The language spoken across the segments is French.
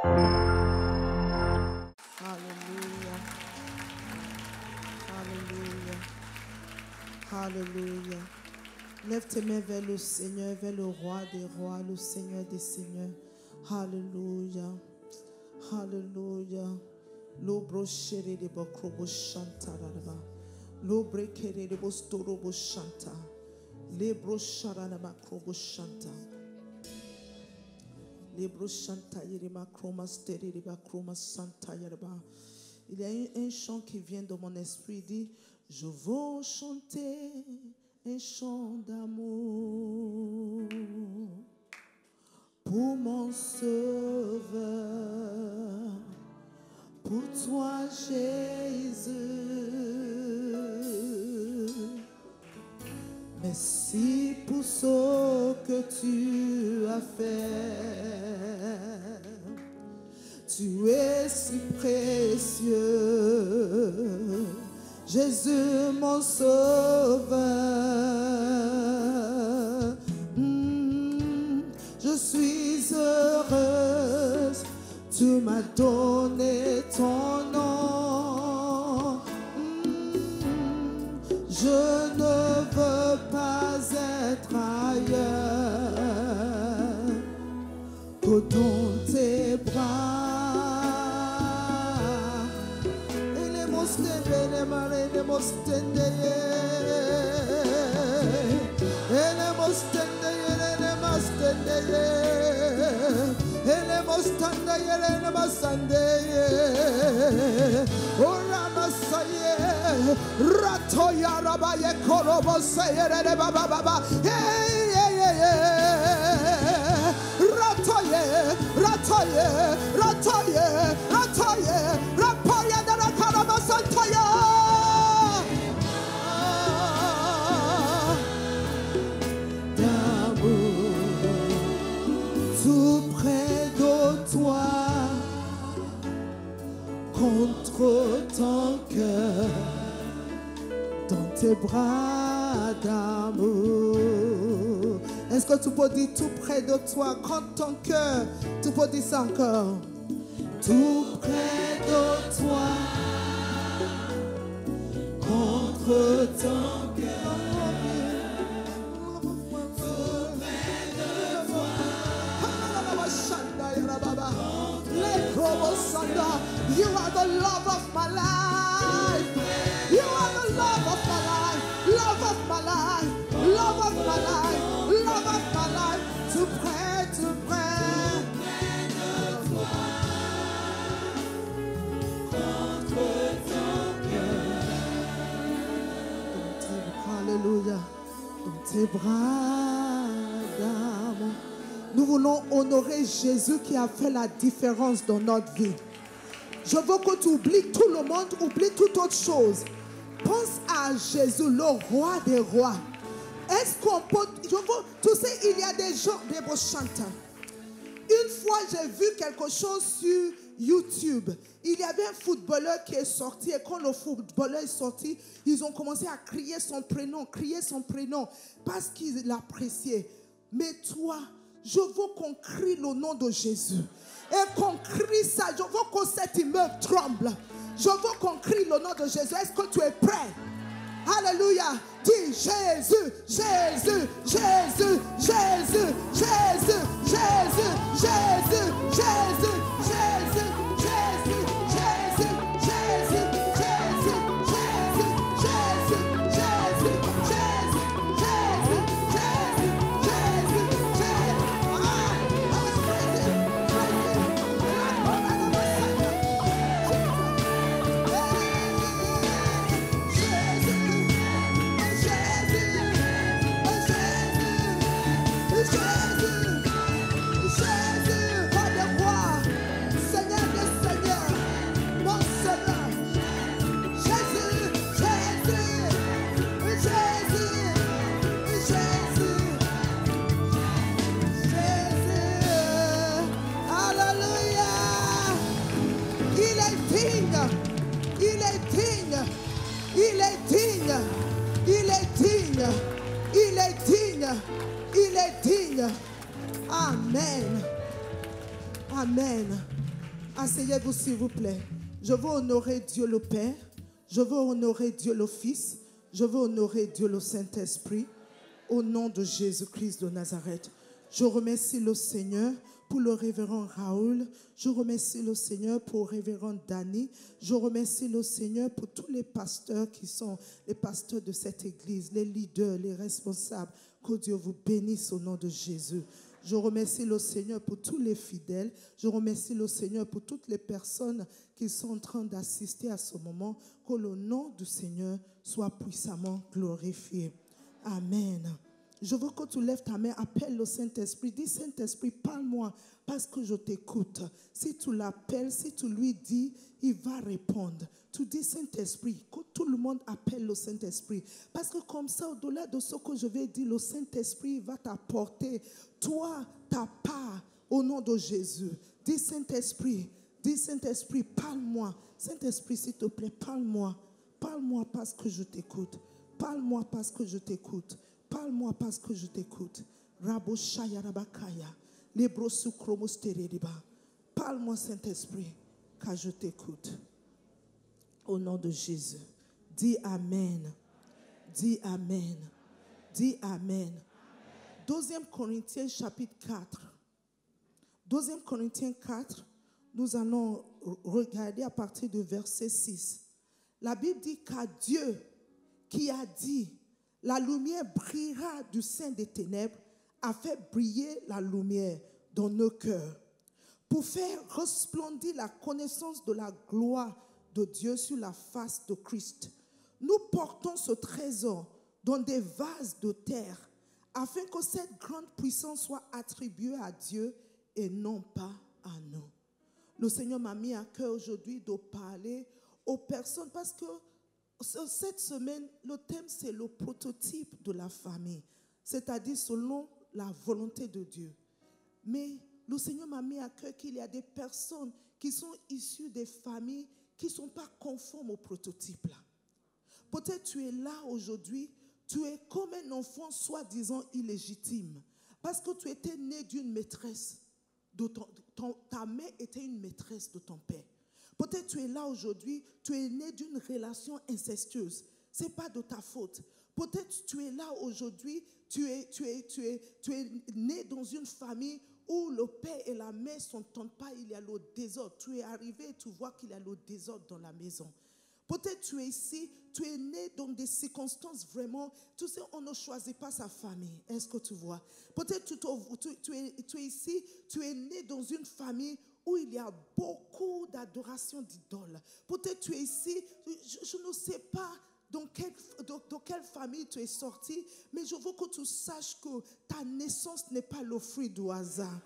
Hallelujah. Hallelujah. Hallelujah. Lève tes mains vers le Seigneur, vers le roi des rois, le Seigneur des seigneurs. Hallelujah. Hallelujah. Lo brochere de bokrobo shanta raba. Lo brekere de bostorobo shanta. Le brochara na makrobo shanta. Le brochanta yere makroma stere de bakroma santa yerba. Il y a un chant qui vient de mon esprit, il dit: je veux chanter un chant d'amour pour mon Sauveur, pour toi Jésus. Merci pour ce que tu as fait. Tu es si précieux, Jésus mon Sauveur. Je suis heureuse, tu m'as donné ton nom. Je ne veux pas être ailleurs que dans tes bras. Tout près de toi, contre ton cœur, dans tes bras d'amour. Est-ce que tu peux dire tout près de toi, contre ton cœur? Tu peux dire ça encore. Tout près de toi, contre ton cœur. You are the love of my life. You are the love of my life. Love of my life. Love of my life. Love of my life. Tout près, tout près. Contre ton cœur. Alléluia. Dans tes bras d'amour. Nous voulons honorer Jésus qui a fait la différence dans notre vie. Je veux que tu oublies tout le monde, oublie toute autre chose. Pense à Jésus, le roi des rois. Est-ce qu'on peut... tu sais, il y a des gens, des beaux chanteurs. Une fois, j'ai vu quelque chose sur YouTube. Il y avait un footballeur qui est sorti. Et quand le footballeur est sorti, ils ont commencé à crier son prénom, parce qu'ils l'appréciaient. Mais toi, je veux qu'on crie le nom de Jésus. Et qu'on crie ça. Je veux que cet immeuble tremble. Je veux qu'on crie le nom de Jésus. Est-ce que tu es prêt? Alléluia. Dis Jésus, Jésus, Jésus, Jésus, Jésus, Jésus, Jésus, Jésus, Jésus, Jésus, Jésus, Jésus, Jésus, Jésus, Jésus, Jésus, Il est digne. Amen. Amen. Asseyez-vous s'il vous plaît. Je veux honorer Dieu le Père. Je veux honorer Dieu le Fils. Je veux honorer Dieu le Saint-Esprit. Au nom de Jésus-Christ de Nazareth. Je remercie le Seigneur pour le révérend Raoul. Je remercie le Seigneur pour le révérend Danny. Je remercie le Seigneur pour tous les pasteurs qui sont les pasteurs de cette église, les leaders, les responsables. Que Dieu vous bénisse au nom de Jésus. Je remercie le Seigneur pour tous les fidèles. Je remercie le Seigneur pour toutes les personnes qui sont en train d'assister à ce moment. Que le nom du Seigneur soit puissamment glorifié. Amen. Je veux que tu lèves ta main, appelle le Saint-Esprit. Dis, Saint-Esprit, parle-moi parce que je t'écoute. Si tu l'appelles, si tu lui dis, il va répondre. Tu dis, Saint-Esprit, que tout le monde appelle le Saint-Esprit. Parce que comme ça, au-delà de ce que je vais dire, le Saint-Esprit va t'apporter, toi, ta part, au nom de Jésus. Dis, Saint-Esprit, parle-moi. Saint-Esprit, s'il te plaît, parle-moi. Parle-moi parce que je t'écoute. Parle-moi parce que je t'écoute. Parle-moi parce que je t'écoute. Parle-moi, Saint-Esprit, car je t'écoute. Au nom de Jésus. Dis Amen. Dis Amen. Dis Amen. 2 Corinthiens chapitre 4. 2 Corinthiens 4, nous allons regarder à partir du verset 6. La Bible dit qu'à Dieu qui a dit, la lumière brillera du sein des ténèbres, a fait briller la lumière dans nos cœurs, pour faire resplendir la connaissance de la gloire de Dieu sur la face de Christ. Nous portons ce trésor dans des vases de terre, afin que cette grande puissance soit attribuée à Dieu et non pas à nous. Le Seigneur m'a mis à cœur aujourd'hui de parler aux personnes parce que cette semaine, le thème, c'est le prototype de la famille, c'est-à-dire selon la volonté de Dieu. Mais le Seigneur m'a mis à cœur qu'il y a des personnes qui sont issues des familles qui ne sont pas conformes au prototype là. Peut-être tu es là aujourd'hui, tu es comme un enfant soi-disant illégitime, parce que tu étais né d'une maîtresse, ta mère était une maîtresse de ton père. Peut-être tu es là aujourd'hui, tu es né d'une relation incestueuse. Ce n'est pas de ta faute. Peut-être tu es là aujourd'hui, tu es né dans une famille où le père et la mère ne s'entendent pas, il y a le désordre. Tu es arrivé et tu vois qu'il y a le désordre dans la maison. Peut-être tu es ici, tu es né dans des circonstances vraiment, tu sais, on ne choisit pas sa famille. Est-ce que tu vois? Peut-être tu es ici, tu es né dans une famille où il y a beaucoup d'adoration d'idoles. Peut-être tu es ici, je ne sais pas dans quelle famille tu es sorti, mais je veux que tu saches que ta naissance n'est pas le fruit du hasard.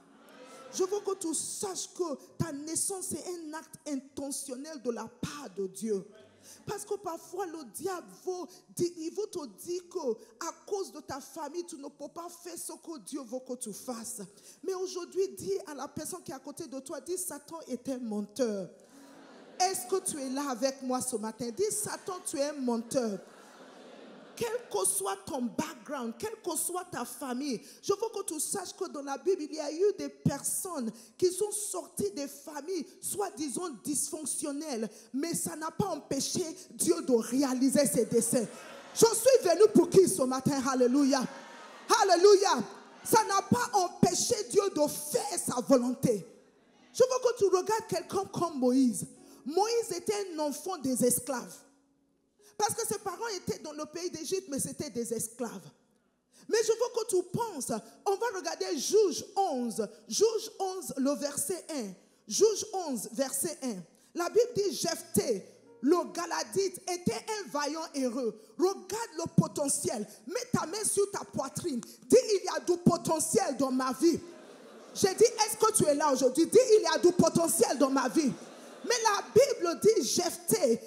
Je veux que tu saches que ta naissance est un acte intentionnel de la part de Dieu. Parce que parfois le diable il veut te dire qu'à cause de ta famille, tu ne peux pas faire ce que Dieu veut que tu fasses. Mais aujourd'hui, dis à la personne qui est à côté de toi, dis Satan est un menteur. Est-ce que tu es là avec moi ce matin? Dis Satan, tu es un menteur. Quel que soit ton background, quelle que soit ta famille, je veux que tu saches que dans la Bible, il y a eu des personnes qui sont sorties des familles, soi-disant dysfonctionnelles, mais ça n'a pas empêché Dieu de réaliser ses desseins. Je suis venu pour qui ce matin? Alléluia. Alléluia. Ça n'a pas empêché Dieu de faire sa volonté. Je veux que tu regardes quelqu'un comme Moïse. Moïse était un enfant des esclaves. Parce que ses parents étaient dans le pays d'Égypte, mais c'était des esclaves. Mais je veux que tu penses, on va regarder Juge 11. Juge 11, le verset 1. Juge 11, verset 1. La Bible dit, Jephthé, le Galadite, était un vaillant héros. Regarde le potentiel. Mets ta main sur ta poitrine. Dis, il y a du potentiel dans ma vie. J'ai dit, est-ce que tu es là aujourd'hui? Dis, il y a du potentiel dans ma vie. Mais la Bible dit Jephthé,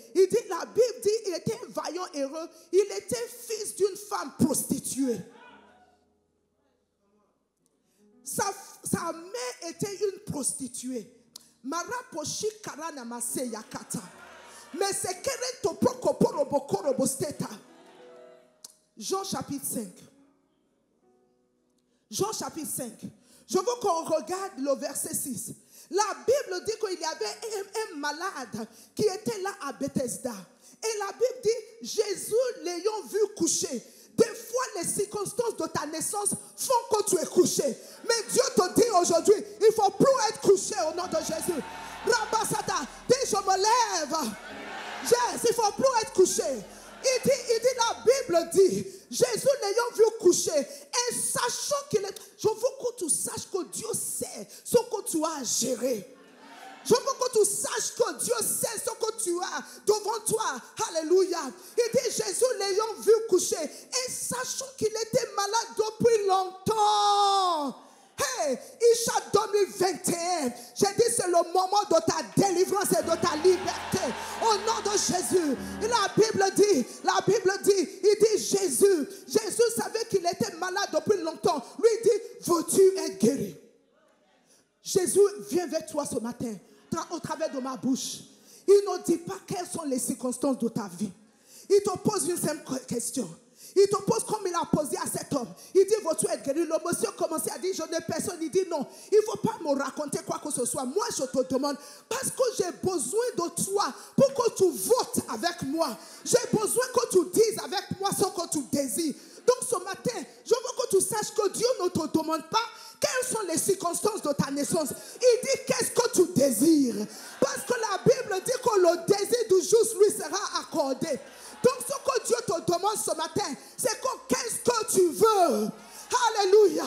la Bible dit il était un vaillant héros, il était fils d'une femme prostituée. Sa mère était une prostituée. Maraposhi karana mase yakata. Mais c'est kereto robosteta. Jean chapitre 5. Jean chapitre 5. Je veux qu'on regarde le verset 6. La Bible dit qu'il y avait un malade qui était là à Bethesda. Et la Bible dit, Jésus l'ayant vu coucher. Des fois, les circonstances de ta naissance font que tu es couché. Mais Dieu te dit aujourd'hui, il ne faut plus être couché au nom de Jésus. Rabasata, dis je me lève. Yes, il ne faut plus être couché. Il dit, la Bible dit, Jésus l'ayant vu coucher, et sachant qu'il est, je veux que tu saches que Dieu sait ce que tu as à gérer. Je veux que tu saches que Dieu sait ce que tu as devant toi. Alléluia. Il dit, Jésus l'ayant vu coucher, et sachant qu'il était malade depuis longtemps. Hey, Isha 2021, j'ai dit c'est le moment de ta délivrance et de ta liberté. Au nom de Jésus. La Bible dit, il dit Jésus savait qu'il était malade depuis longtemps. Lui dit, veux-tu être guéri? Jésus vient vers toi ce matin, au travers de ma bouche. Il ne dit pas quelles sont les circonstances de ta vie. Il te pose une simple question. Il te pose comme il a posé à cet homme. Il dit, veux-tu être guéri? Le monsieur commençait à dire, je n'ai personne. Il dit, non, il ne faut pas me raconter quoi que ce soit. Moi, je te demande, parce que j'ai besoin de toi pour que tu votes avec moi. J'ai besoin que tu dises avec moi ce que tu désires. Donc ce matin, je veux que tu saches que Dieu ne te demande pas quelles sont les circonstances de ta naissance. Il dit, qu'est-ce que tu désires? Parce que la Bible dit que le désir du juste lui sera accordé. Donc ce que Dieu te demande ce matin, c'est que qu'est-ce que tu veux? Alléluia.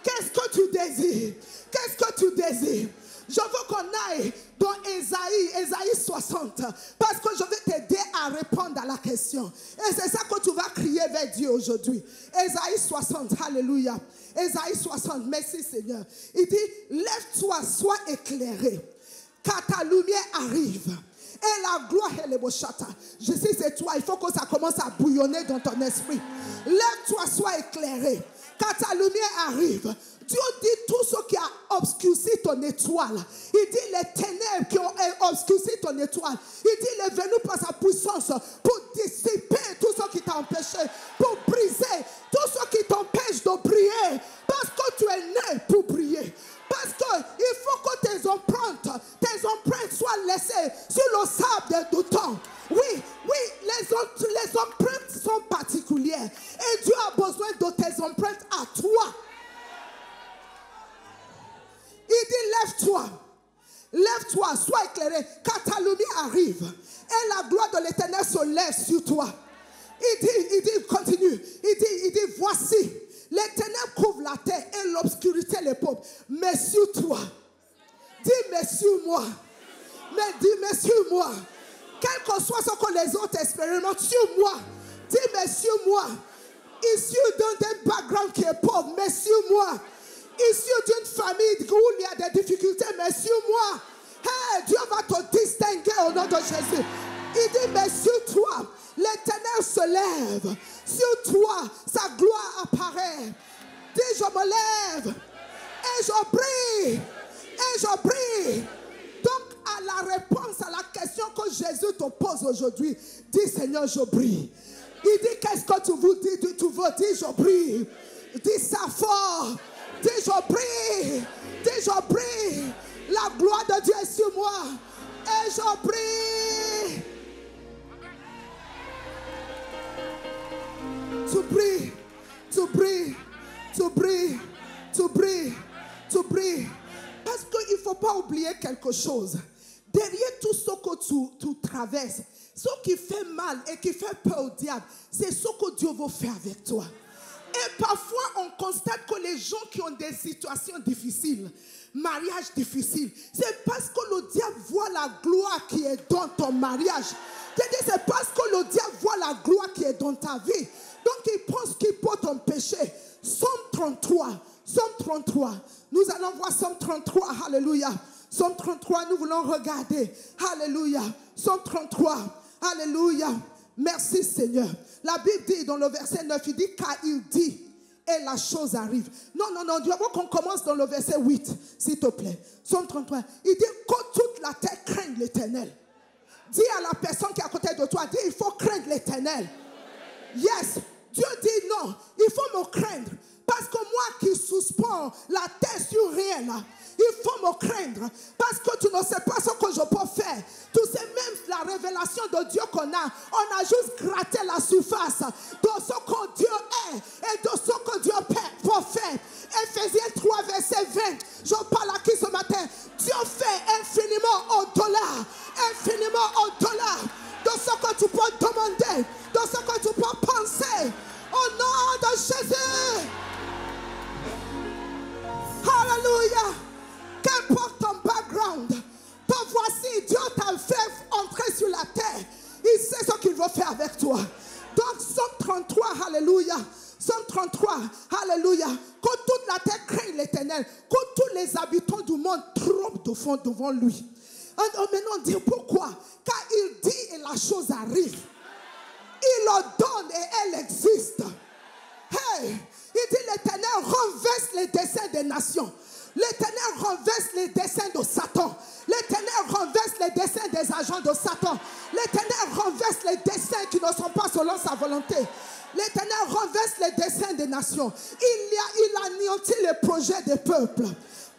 Qu'est-ce que tu désires? Qu'est-ce que tu désires? Je veux qu'on aille dans Ésaïe 60, parce que je vais t'aider à répondre à la question. Et c'est ça que tu vas crier vers Dieu aujourd'hui. Ésaïe 60, alléluia. Ésaïe 60, merci Seigneur. Il dit, lève-toi, sois éclairé, car ta lumière arrive. Et la gloire est le bochata. Je sais c'est toi, il faut que ça commence à bouillonner dans ton esprit. Lève-toi, sois éclairé, car ta lumière arrive. Dieu dit tout ce qui a obscurci ton étoile. Il dit les ténèbres qui ont obscurci ton étoile. Il dit il est venu par sa puissance pour dissiper tout ce qui t'a empêché, pour briser tout ce qui t'empêche de briller. Parce que tu es né pour briller. Parce qu'il faut que tes empreintes soient laissées sur le sable du temps. Oui, les empreintes sont particulières. Et Dieu a besoin de tes empreintes à toi. Il dit, lève-toi, sois éclairé, car ta lumière arrive. Et la gloire de l'Éternel se lève sur toi. Il continue. Il dit, voici, les ténèbres couvrent la terre et l'obscurité les peuples. Mais sur toi, dis, mais sur moi. Mais dis, mais sur moi. Quel que soit ce que les autres expérimentent, sur moi. Dis, mais sur moi. Issu d'un background qui est pauvre, mais sur moi. Issu d'une famille où il y a des difficultés, mais sur moi. Hey, Dieu va te distinguer au nom de Jésus. Il dit, mais sur toi, l'Éternel se lève. Sur toi, sa gloire apparaît. Dis, je me lève. Et je brille. Et je brille. Donc, à la réponse à la question que Jésus te pose aujourd'hui, dis, Seigneur, je brille. Il dit, qu'est-ce que tu veux dire? Tu veux dire, je brille. Dis ça fort. Dis, je brille. Dis, je brille. La gloire de Dieu est sur moi. Et je brille. Tu brilles. Tu brilles. Tu brilles. Tu brilles. Tu brilles. Parce qu'il ne faut pas oublier quelque chose. Derrière tout ce que tu traverses, ce qui fait mal et qui fait peur au diable, c'est ce que Dieu veut faire avec toi. Et parfois, on constate que les gens qui ont des situations difficiles, mariage difficile, c'est parce que le diable voit la gloire qui est dans ton mariage. C'est parce que le diable voit la gloire qui est dans ta vie. Donc, il pense qu'il peut t'empêcher. Somme 33. Somme 33. Nous allons voir Somme 33. Alléluia. Somme 33, nous voulons regarder. Alléluia. Somme 33. Alléluia. Merci Seigneur. La Bible dit dans le verset 9, il dit car il dit et la chose arrive. Non, Dieu veut qu'on commence dans le verset 8, s'il te plaît. Somme 33. Il dit que toute la terre craigne l'Éternel. Dis à la personne qui est à côté de toi, dis il faut craindre l'Éternel. Yes. Dieu dit non, il faut me craindre. Parce que moi qui suspends la terre sur rien, il faut me craindre. Parce que tu ne sais pas ce que je peux faire. Tu sais même la révélation de Dieu qu'on a. On a juste gratté la surface de ce que Dieu est et de ce que Dieu peut faire. Ephésiens 3, verset 20. Je parle à qui ce matin? Dieu fait infiniment au-delà. Infiniment au-delà de ce que tu peux demander, de ce que tu peux penser. Au nom de Jésus. Alléluia. Qu'importe ton background, te voici, Dieu t'a fait entrer sur la terre. Il sait ce qu'il veut faire avec toi. Donc, Somme 33, alléluia. Somme 33, alléluia. Que toute la terre craigne l'Éternel, que tous les habitants du monde tremblent devant lui. Maintenant, on dit pourquoi? Car il dit et la chose arrive. Il ordonne et elle existe. Hey, il dit l'Éternel renverse les desseins des nations. L'Éternel renverse les desseins de Satan. L'Éternel renverse les desseins des agents de Satan. L'Éternel renverse les desseins qui ne sont pas selon sa volonté. L'Éternel renverse les desseins des nations. Il anéantit les projets des peuples.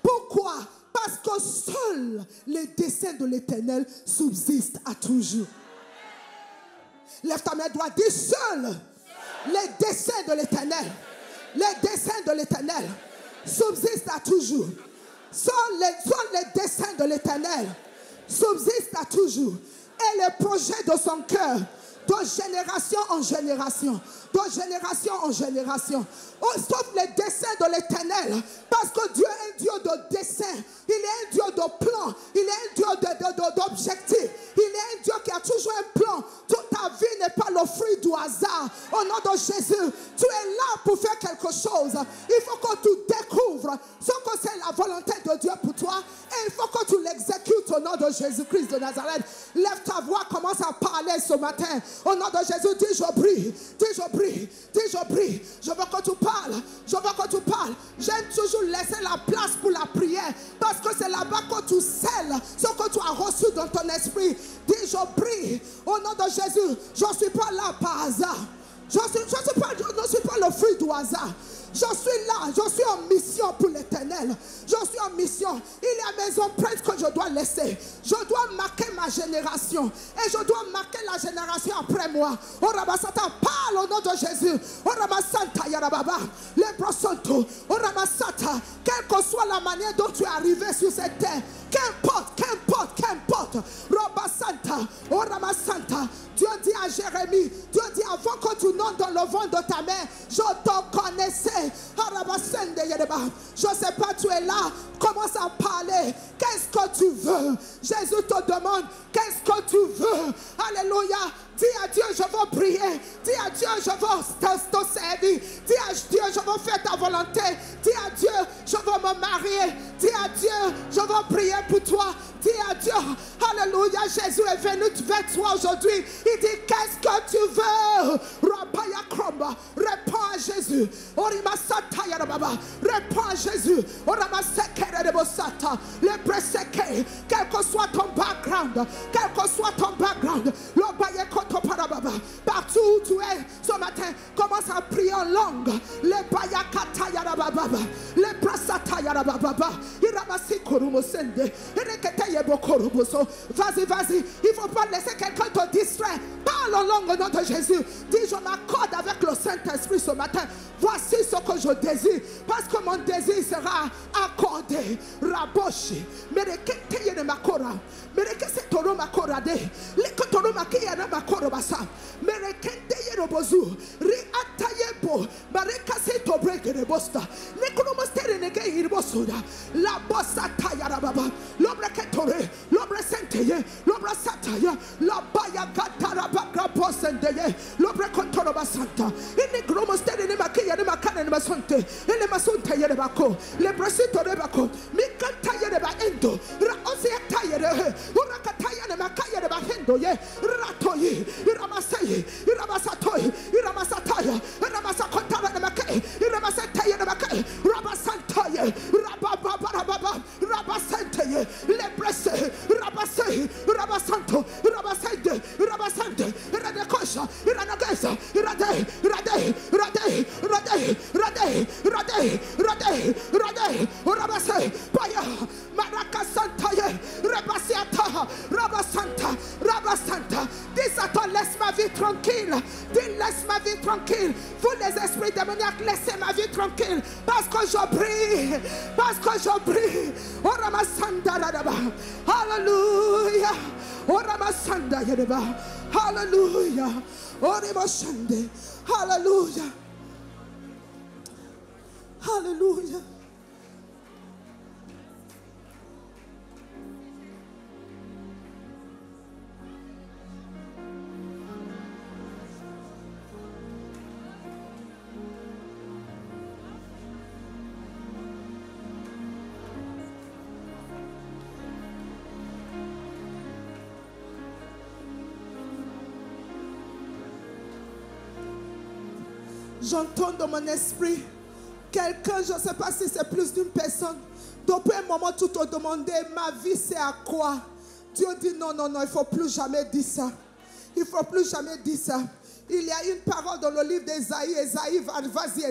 Pourquoi? Parce que seuls les desseins de l'Éternel subsistent à toujours. Lève ta main droite, dis seuls les desseins de l'Éternel. Les desseins de l'Éternel subsistent à toujours. Seuls les desseins de l'Éternel subsistent à toujours. Et les projets de son cœur, de génération en génération, de génération en génération. Oh, sauf les desseins de l'Éternel. Parce que Dieu est un Dieu de dessein. Il est un Dieu de plan. Il est un Dieu d'objectif. Il est un Dieu qui a toujours un plan. Toute ta vie n'est pas le fruit du hasard. Au nom de Jésus, tu es là pour faire quelque chose. Il faut que tu découvres ce que c'est la volonté de Dieu pour toi. Et il faut que tu l'exécutes au nom de Jésus-Christ de Nazareth. Lève ta voix, commence à parler ce matin. Au nom de Jésus, dis je prie. Dis je prie. Dis je prie. Je veux que tu parles. Je veux que tu parles. J'aime toujours laisser la place pour la prière. Parce que c'est là-bas que tu scelles ce que tu as reçu dans ton esprit. Dis je prie. Au nom de Jésus, je ne suis pas là par hasard. Je ne suis pas le fruit du hasard. Je suis là, je suis en mission pour l'Éternel. Je suis en mission. Il y a mes empreintes que je dois laisser. Je dois marquer ma génération. Et je dois marquer la génération après moi. Oh Ramasata, parle au nom de Jésus. Oh Ramasanta Yarababa. Les brosanto. Oh Ramasata. Quelle que soit la manière dont tu es arrivé sur cette terre. Qu'importe. Rabasanta. Oh Ramasanta. Dieu dit à Jérémie, Dieu dit avant que tu n'entres dans le ventre de ta mère, je te connaissais. Je ne sais pas, tu es là, commence à parler. Qu'est-ce que tu veux? Jésus te demande, qu'est-ce que tu veux? Alléluia. Dis à Dieu, je veux prier. Dis à Dieu, je veux te servir. Dis à Dieu, je veux faire ta volonté. Dis à Dieu, je veux me marier. Dis à Dieu, je veux prier pour toi. Dis à Dieu, alléluia, Jésus est venu vers toi aujourd'hui. Il dit, qu'est-ce que tu veux? Réponds à Jésus. Réponds à Jésus. Quel que soit ton background, partout où tu es ce matin, commence à prier en langue. Les bayakata yarababa, les prasata yarababa, iramasi korumosende, irekete yebokoroboso. Vas-y, il ne faut pas laisser quelqu'un te distraire. Parle en langue au nom de Jésus. Dis, je m'accorde avec le Saint-Esprit ce matin. Voici ce que je désire, parce que mon désir sera accordé. Raboshi, merekete yenemakora, merekese toro makora de, lekotoro makiyana makoro basa, merekende yerobozu, ri atayebo, marekase to break the bosta, nekonomostere nege irbosuda, la bossa tayarababa, lobre ketore, lobre senteye, lobre sataya, la baya gatara bakra posendeye, lobre kontoro basanta, ini gromostere ne makiya ne makane ne masonte, ele masonte yere bako, le brasito rebako, mikanta yere ba endo, ra osieta yere, urakataya ne makaya ne ba hendo ye, ratoyi, iramasayi, iramasatoyi, iramasataya, iramasakotara ne makay, iramasataya ne makay, rabasantaye, rababa, rabasanteye, le brese, rabasay, rabasanto, rabasende, rabasande, iradekosha, iranagesa, irade, Dis Satan, laisse ma vie tranquille. Dis, laisse ma vie tranquille. Vous les esprits démoniaques, laissez ma vie tranquille. Parce que je brille. Parce que je brille. Alléluia. Alléluia. Alléluia. Alléluia. J'entends dans mon esprit quelqu'un, je ne sais pas si c'est plus d'une personne, depuis un moment tout te demander, ma vie c'est à quoi? Dieu dit non, non, non, il ne faut plus jamais dire ça. Il ne faut plus jamais dire ça. Il y a une parole dans le livre d'Ésaïe. Vas-y,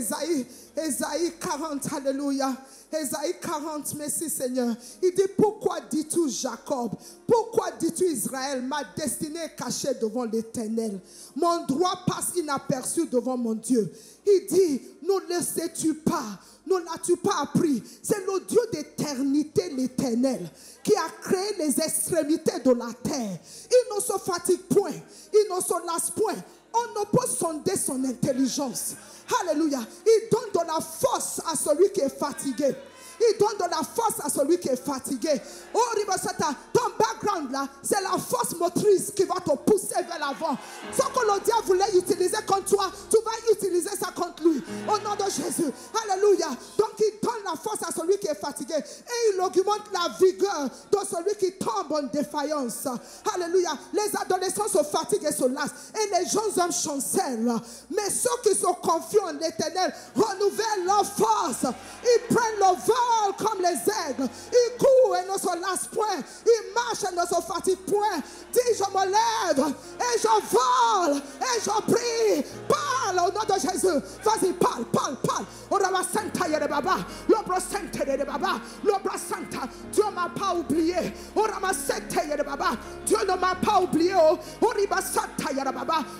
Ésaïe 40, alléluia. Ésaïe 40, merci Seigneur. Il dit, pourquoi dis-tu Jacob? Pourquoi dis-tu Israël? Ma destinée est cachée devant l'Éternel. Mon droit passe inaperçu devant mon Dieu. Il dit, ne le sais-tu pas? Ne l'as-tu pas appris? C'est le Dieu d'éternité, l'Éternel, qui a créé les extrémités de la terre. Il ne se fatigue point, il ne se lasse point. On ne peut sonder son intelligence. Alléluia. Il donne de la force à celui qui est fatigué. Il donne de la force à celui qui est fatigué. Oh, Ribosata, ton background là, c'est la force motrice qui va te pousser vers l'avant. Ce que le diable voulait utiliser contre toi, tu vas utiliser ça contre lui. Au nom de Jésus. Alléluia. Donc il donne la force à celui qui est fatigué. Et il augmente la vigueur de celui qui tombe en défaillance. Alléluia. Les adolescents se fatiguent et se lassent. Et les jeunes hommes chancellent. Mais ceux qui se confient en l'Éternel renouvellent leur force. Ils prennent le vol comme les aigles. Ils courent et ne se lassent point. Ils marchent et ne se fatiguent point. Dis, je me lève et je vole et je prie. Parle au nom de Jésus. Vas-y, parle. Dieu ne m'a pas oublié. Dieu ne m'a pas oublié.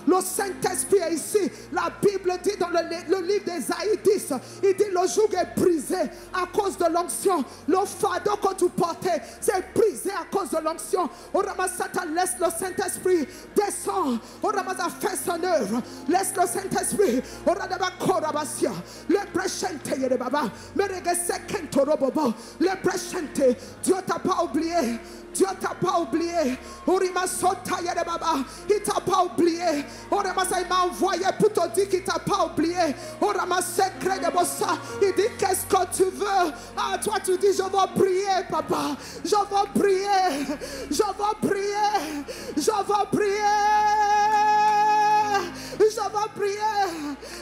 Le Saint-Esprit est ici. La Bible dit dans le livre d'Ésaïe 10, il dit, le joug est brisé à cause de l'onction. Le fardeau que tu portais, c'est brisé à cause de l'onction. Laisse le Saint-Esprit descendre. Fait son œuvre. Laisse le Saint-Esprit. Dieu t'a pas oublié. Dieu t'a pas oublié. Il t'a pas oublié. Il m'a envoyé pour te dire qu'il t'a pas oublié. Il dit, qu'est-ce que tu veux? Ah, toi tu dis, je veux prier, papa. Je veux prier. Je veux prier. Je veux prier. Je veux prier.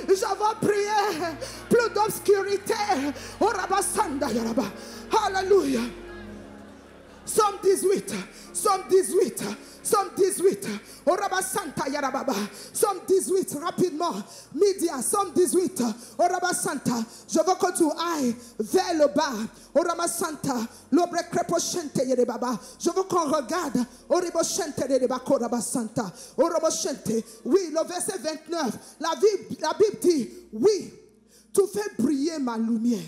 Je veux prier. Plus d'obscurité. Alléluia. Psalm 18, Psalm 18, Psalm 18, Oraba Santa Yarababa, Psalm 18, rapidement, Média, Psalm 18, Oraba Santa, je veux que tu ailles vers le bas, Oraba Santa, l'obre crepochente Yerebaba, je veux qu'on regarde, Oribochente Yerebako Oraba Santa, Orobochente, oui, le verset 29, la Bible dit, oui, tu fais briller ma lumière,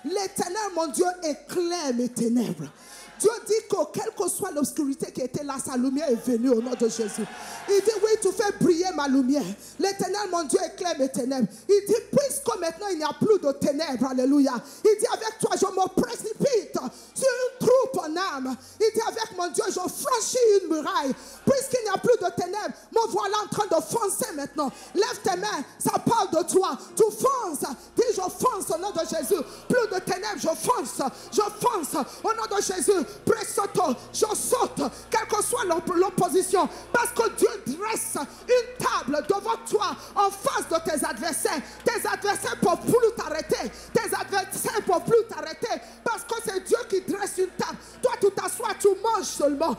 l'Éternel mon Dieu éclaire mes ténèbres. Dieu dit que quelle que soit l'obscurité qui était là, sa lumière est venue au nom de Jésus. Il dit, oui, tu fais briller ma lumière. L'Éternel, mon Dieu, éclaire mes ténèbres. Il dit, puisque maintenant il n'y a plus de ténèbres, alléluia. Il dit, avec toi, je me précipite sur une troupe en âme. Il dit, avec mon Dieu, je franchis une muraille. Puisqu'il n'y a plus de ténèbres, me voilà en train de foncer maintenant. Lève tes mains, ça parle de toi. Tu fonces. Dis, je fonce au nom de Jésus. Plus de ténèbres, je fonce. Je fonce au nom de Jésus. Presoto, je saute, quelle que soit l'opposition, parce que Dieu dresse une table devant toi en face de tes adversaires. Tes adversaires ne peuvent plus t'arrêter. Tes adversaires ne peuvent plus t'arrêter parce que c'est Dieu qui dresse une table. Toi, tu t'assois, tu manges seulement.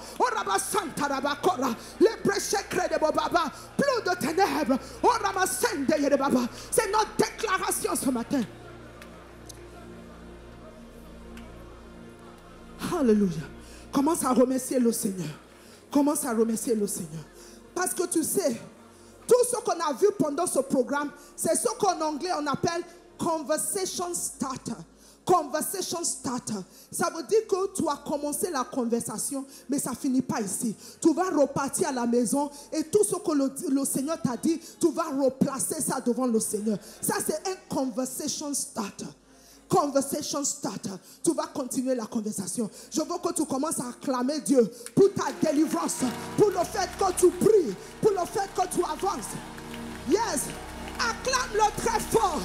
Plus de ténèbres. C'est notre déclaration ce matin. Alléluia. Commence à remercier le Seigneur. Commence à remercier le Seigneur. Parce que tu sais, tout ce qu'on a vu pendant ce programme, c'est ce qu'en anglais on appelle conversation starter. Conversation starter. Ça veut dire que tu as commencé la conversation, mais ça ne finit pas ici. Tu vas repartir à la maison et tout ce que le Seigneur t'a dit, tu vas replacer ça devant le Seigneur. Ça, c'est un conversation starter. Conversation starter. Tu vas continuer la conversation. Je veux que tu commences à acclamer Dieu pour ta délivrance, pour le fait que tu pries, pour le fait que tu avances. Yes. Acclame-le très fort.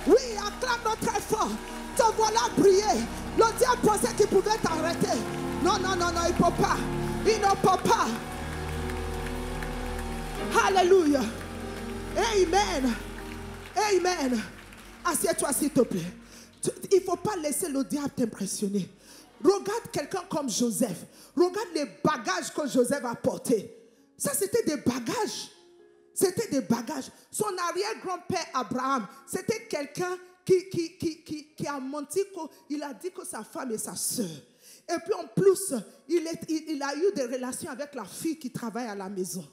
Oui, acclame-le très fort. Te voilà prier. Le diable pensait qu'il pouvait t'arrêter. Non, non, non, non, il ne peut pas. Il ne peut pas. Alléluia. Amen. Amen. Assieds-toi s'il te plaît. Il ne faut pas laisser le diable t'impressionner. Regarde quelqu'un comme Joseph. Regarde les bagages que Joseph a portés. Ça, c'était des bagages. C'était des bagages. Son arrière-grand-père Abraham, c'était quelqu'un qui a menti, qu'il a dit que sa femme est sa sœur. Et puis en plus, il a eu des relations avec la fille qui travaille à la maison.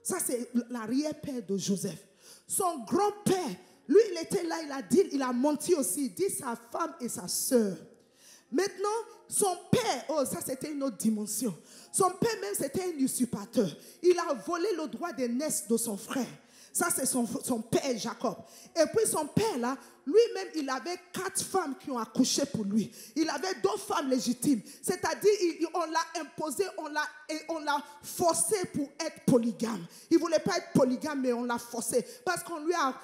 Ça, c'est l'arrière-père de Joseph. Son grand-père, lui, il était là, il a menti aussi. Il dit sa femme et sa sœur. Maintenant, son père, oh, ça c'était une autre dimension. Son père même, c'était un usurpateur. Il a volé le droit d'aînesse de son frère. Ça, c'est son père Jacob. Et puis son père, là, lui-même, il avait 4 femmes qui ont accouché pour lui. Il avait 2 femmes légitimes. C'est-à-dire, on l'a imposé, on l'a forcé pour être polygame. Il ne voulait pas être polygame, mais on l'a forcé. Parce qu'on lui a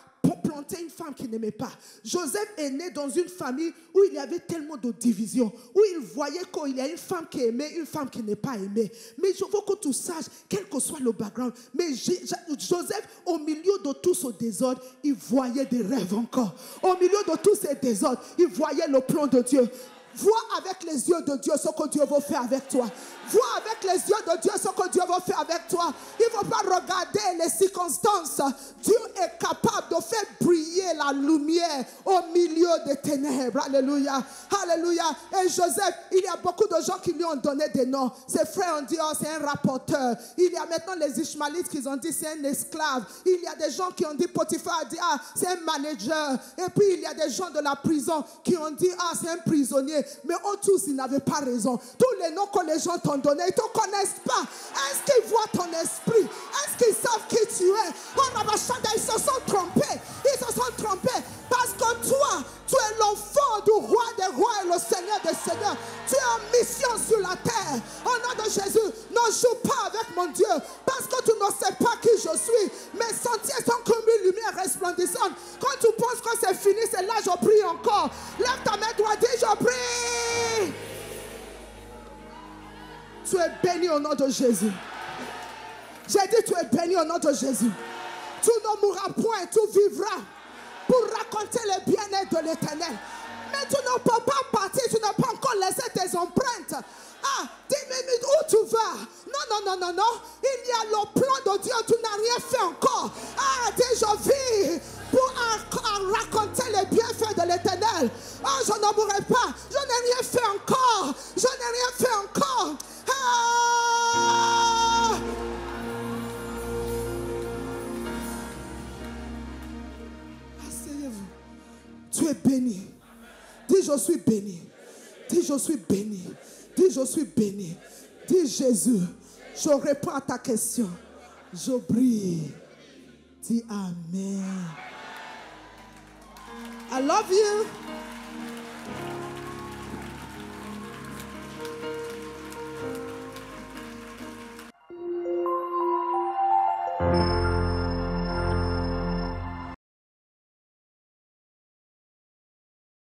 planter une femme qu'il n'aimait pas. Joseph est né dans une famille où il y avait tellement de divisions, où il voyait qu'il y a une femme qui est aimée, une femme qui n'est pas aimée. Mais je veux que tu saches, quel que soit le background, mais Joseph, au milieu de tout ce désordre, il voyait des rêves encore. Au milieu de tous ces désordres, il voyait le plan de Dieu. Vois avec les yeux de Dieu ce que Dieu veut faire avec toi. Vois avec les yeux de Dieu ce que Dieu veut faire avec toi. Il ne faut pas regarder les circonstances. Dieu est capable de faire briller la lumière au milieu des ténèbres. Alléluia. Alléluia. Et Joseph, il y a beaucoup de gens qui lui ont donné des noms. Ses frères ont dit, oh, c'est un rapporteur. Il y a maintenant les Ishmaélites qui ont dit, c'est un esclave. Il y a des gens qui ont dit, Potiphar a dit, ah, c'est un manager. Et puis il y a des gens de la prison qui ont dit, ah, c'est un prisonnier. Mais eux tous, ils n'avaient pas raison. Tous les noms que les gens t'ont donnés, ils ne te connaissent pas. Est-ce qu'ils voient ton esprit? Est-ce qu'ils savent qui tu es? Ils se sont trompés. Ils se sont trompés. Parce que toi, tu es l'enfant du roi des rois et le Seigneur des seigneurs. Tu es en mission sur la terre. Au nom de Jésus, ne joue pas avec mon Dieu. Parce que tu ne sais pas qui je suis. Mes sentiers sont comme une lumière resplendissante. Quand tu penses que c'est fini, c'est là je prie encore. Lève ta main droite, dis je prie. Tu es béni au nom de Jésus. J'ai dit tu es béni au nom de Jésus. Tu ne mourras point, tu vivras pour raconter les bien-être de l'Éternel. Mais tu ne peux pas partir, tu n'as pas encore laissé tes empreintes. Ah, 10 minutes où tu vas? Non, non, non, non, non. Il y a le plan de Dieu, tu n'as rien fait encore. Ah, dis je vis pour raconter les bienfaits de l'Éternel. Ah, je ne mourrai pas, je n'ai rien fait encore. Je n'ai rien fait encore. Ah! Asseyez-vous. Tu es béni. Dis je suis béni. Dis je suis béni. Dis je suis béni. Dis Jésus. Je réponds à ta question. Je brille. Dis Amen. I love you.